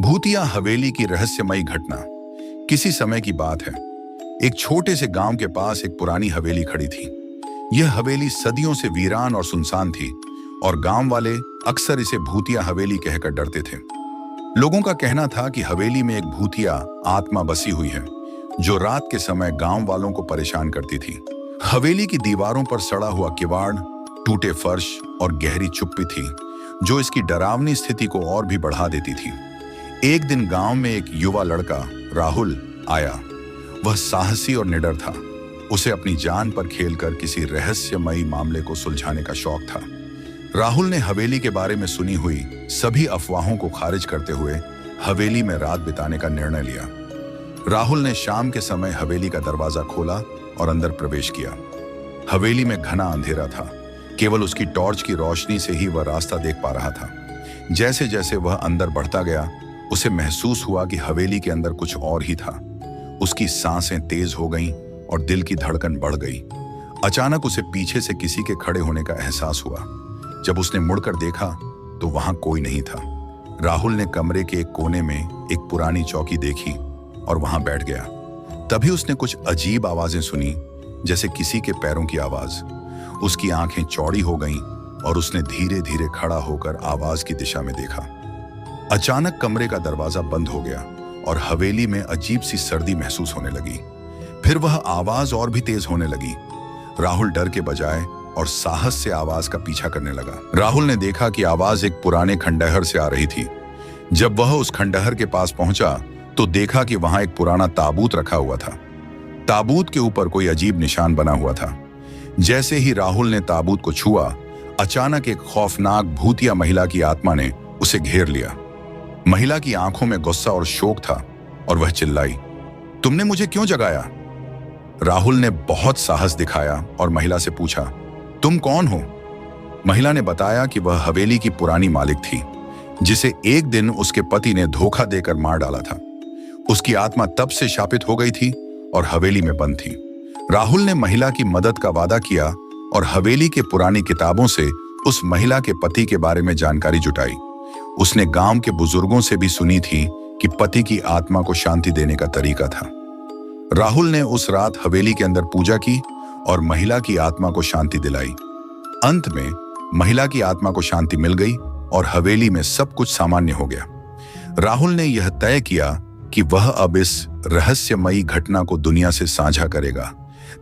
भूतिया हवेली की रहस्यमयी घटना। किसी समय की बात है। एक छोटे से गांव के पास एक पुरानी हवेली खड़ी थी। यह हवेली सदियों से वीरान और सुनसान थी और गांव वाले अक्सर इसे भूतिया हवेली कहकर डरते थे। लोगों का कहना था कि हवेली में एक भूतिया आत्मा बसी हुई है जो रात के समय गांव वालों को परेशान करती थी। हवेली की दीवारों पर सड़ा हुआ किवाड़, टूटे फर्श और गहरी चुप्पी थी जो इसकी डरावनी स्थिति को और भी बढ़ा देती थी। एक दिन गांव में एक युवा लड़का राहुल आया। वह साहसी और निडर था। उसे अपनी जान पर खेलकर किसी रहस्यमयी मामले को सुलझाने का शौक था। राहुल ने हवेली के बारे में सुनी हुई सभी अफवाहों को खारिज करते हुए हवेली में रात बिताने का निर्णय लिया। राहुल ने शाम के समय हवेली का दरवाजा खोला और अंदर प्रवेश किया। हवेली में घना अंधेरा था। केवल उसकी टॉर्च की रोशनी से ही वह रास्ता देख पा रहा था। जैसे जैसे वह अंदर बढ़ता गया, उसे महसूस हुआ कि हवेली के अंदर कुछ और ही था। उसकी सांसें तेज हो गईं और दिल की धड़कन बढ़ गई। अचानक उसे पीछे से किसी के खड़े होने का एहसास हुआ। जब उसने मुड़कर देखा तो वहां कोई नहीं था। राहुल ने कमरे के एक कोने में एक पुरानी चौकी देखी और वहां बैठ गया। तभी उसने कुछ अजीब आवाजें सुनी, जैसे किसी के पैरों की आवाज। उसकी आंखें चौड़ी हो गईं और उसने धीरे धीरे खड़ा होकर आवाज की दिशा में देखा। अचानक कमरे का दरवाजा बंद हो गया और हवेली में अजीब सी सर्दी महसूस होने लगी। फिर वह आवाज और भी तेज होने लगी। राहुल डर के बजाय और साहस से आवाज का पीछा करने लगा। राहुल ने देखा कि आवाज एक पुराने खंडहर से आ रही थी। जब वह उस खंडहर के पास पहुंचा तो देखा कि वहां एक पुराना ताबूत रखा हुआ था। ताबूत के ऊपर कोई अजीब निशान बना हुआ था। जैसे ही राहुल ने ताबूत को छुआ, अचानक एक खौफनाक भूतिया महिला की आत्मा ने उसे घेर लिया। महिला की आंखों में गुस्सा और शोक था और वह चिल्लाई, तुमने मुझे क्यों जगाया? राहुल ने बहुत साहस दिखाया और महिला से पूछा, तुम कौन हो? महिला ने बताया कि वह हवेली की पुरानी मालिक थी, जिसे एक दिन उसके पति ने धोखा देकर मार डाला था। उसकी आत्मा तब से शापित हो गई थी और हवेली में बंद थी। राहुल ने महिला की मदद का वादा किया और हवेली के पुरानी किताबों से उस महिला के पति के बारे में जानकारी जुटाई। उसने गांव के बुजुर्गों से भी सुनी थी कि पति की आत्मा को शांति देने का तरीका था। राहुल ने उस रात हवेली के अंदर पूजा की और महिला की आत्मा को शांति दिलाई। अंत में महिला की आत्मा को शांति मिल गई और हवेली में सब कुछ सामान्य हो गया। राहुल ने यह तय किया कि वह अब इस रहस्यमयी घटना को दुनिया से साझा करेगा,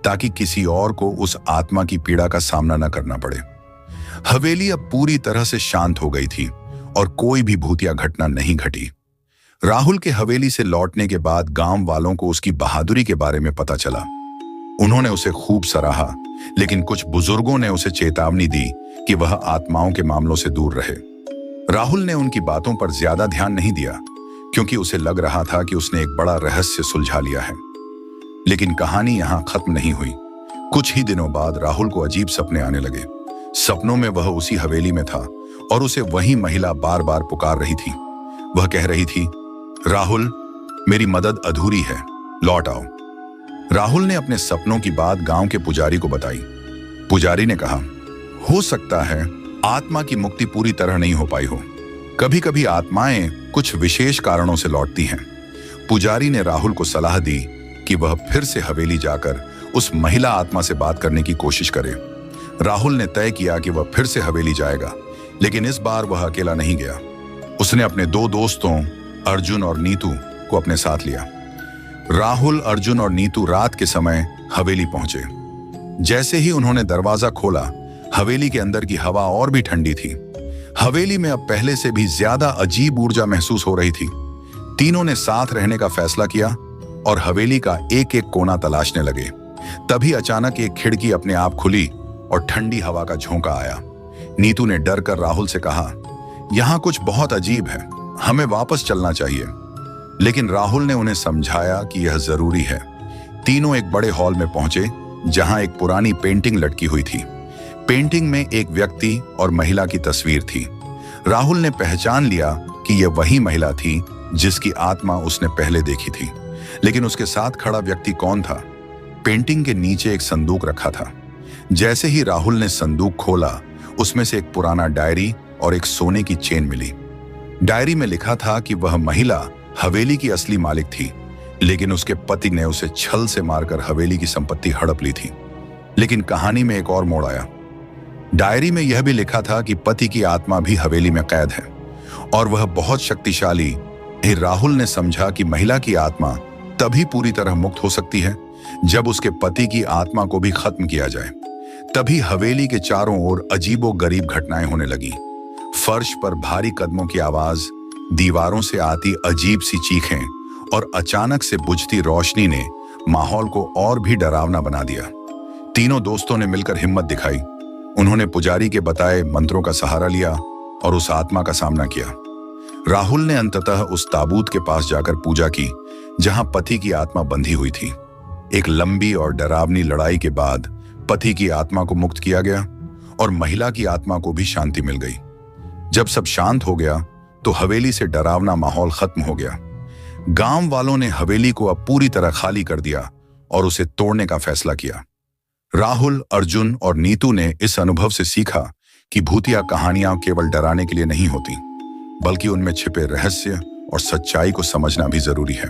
ताकि किसी और को उस आत्मा की पीड़ा का सामना न करना पड़े। हवेली अब पूरी तरह से शांत हो गई थी और कोई भी भूतिया घटना नहीं घटी। राहुल के हवेली से लौटने के बाद गांव वालों को उसकी बहादुरी के बारे में पता चला। उन्होंने उसे खूब सराहा, लेकिन कुछ बुजुर्गों ने उसे चेतावनी दी कि वह आत्माओं के मामलों से दूर रहे। राहुल ने उनकी बातों पर ज्यादा ध्यान नहीं दिया, क्योंकि उसे लग रहा था कि उसने एक बड़ा रहस्य सुलझा लिया है। लेकिन कहानी यहां खत्म नहीं हुई। कुछ ही दिनों बाद राहुल को अजीब सपने आने लगे। सपनों में वह उसी हवेली में था और उसे वही महिला बार बार पुकार रही थी। वह कह रही थी, राहुल, मेरी मदद अधूरी है, लौट आओ। राहुल ने अपने सपनों की बात गांव के पुजारी को बताई। पुजारी ने कहा, हो सकता है आत्मा की मुक्ति पूरी तरह नहीं हो पाई हो। कभी कभी आत्माएं कुछ विशेष कारणों से लौटती हैं। पुजारी ने राहुल को सलाह दी कि वह फिर से हवेली जाकर उस महिला आत्मा से बात करने की कोशिश करे। राहुल ने तय किया कि वह फिर से हवेली जाएगा, लेकिन इस बार वह अकेला नहीं गया। उसने अपने दो दोस्तों अर्जुन और नीतू को अपने साथ लिया। राहुल, अर्जुन और नीतू रात के समय हवेली पहुंचे। जैसे ही उन्होंने दरवाजा खोला, हवेली के अंदर की हवा और भी ठंडी थी। हवेली में अब पहले से भी ज्यादा अजीब ऊर्जा महसूस हो रही थी। तीनों ने साथ रहने का फैसला किया और हवेली का एक एक कोना तलाशने लगे। तभी अचानक एक खिड़की अपने आप खुली और ठंडी हवा का झोंका आया। नीतू ने डर कर राहुल से कहा, यहां कुछ बहुत अजीब है, हमें वापस चलना चाहिए। लेकिन राहुल ने उन्हें समझाया कि यह जरूरी है। तीनों एक बड़े हॉल में पहुंचे जहां एक पुरानी पेंटिंग लटकी हुई थी। पेंटिंग में एक व्यक्ति और महिला की तस्वीर थी। राहुल ने पहचान लिया कि यह वही महिला थी जिसकी आत्मा उसने पहले देखी थी। लेकिन उसके साथ खड़ा व्यक्ति कौन था? पेंटिंग के नीचे एक संदूक रखा था। जैसे ही राहुल ने संदूक खोला, उसमें से एक पुराना डायरी और एक सोने की चेन मिली। डायरी में लिखा था कि वह महिला हवेली की असली मालिक थी, लेकिन उसके पति ने उसे छल से मारकर हवेली की संपत्ति हड़प ली थी। लेकिन कहानी में एक और मोड़ आया। डायरी में यह भी लिखा था कि पति की आत्मा भी हवेली में कैद है और वह बहुत शक्तिशाली है। राहुल ने समझा कि महिला की आत्मा तभी पूरी तरह मुक्त हो सकती है जब उसके पति की आत्मा को भी खत्म किया जाए। तभी हवेली के चारों ओर अजीबोगरीब घटनाएं होने लगी। फर्श पर भारी कदमों की आवाज, दीवारों से आती अजीब सी चीखें और अचानक से बुझती रोशनी ने माहौल को और भी डरावना बना दिया। तीनों दोस्तों ने मिलकर हिम्मत दिखाई। उन्होंने पुजारी के बताए मंत्रों का सहारा लिया और उस आत्मा का सामना किया। राहुल ने अंततः उस ताबूत के पास जाकर पूजा की जहां पति की आत्मा बंधी हुई थी। एक लंबी और डरावनी लड़ाई के बाद पति की आत्मा को मुक्त किया गया और महिला की आत्मा को भी शांति मिल गई। जब सब शांत हो गया तो हवेली से डरावना माहौल खत्म हो गया। गांव वालों ने हवेली को अब पूरी तरह खाली कर दिया और उसे तोड़ने का फैसला किया। राहुल, अर्जुन और नीतू ने इस अनुभव से सीखा कि भूतिया कहानियां केवल डराने के लिए नहीं होती, बल्कि उनमें छिपे रहस्य और सच्चाई को समझना भी जरूरी है।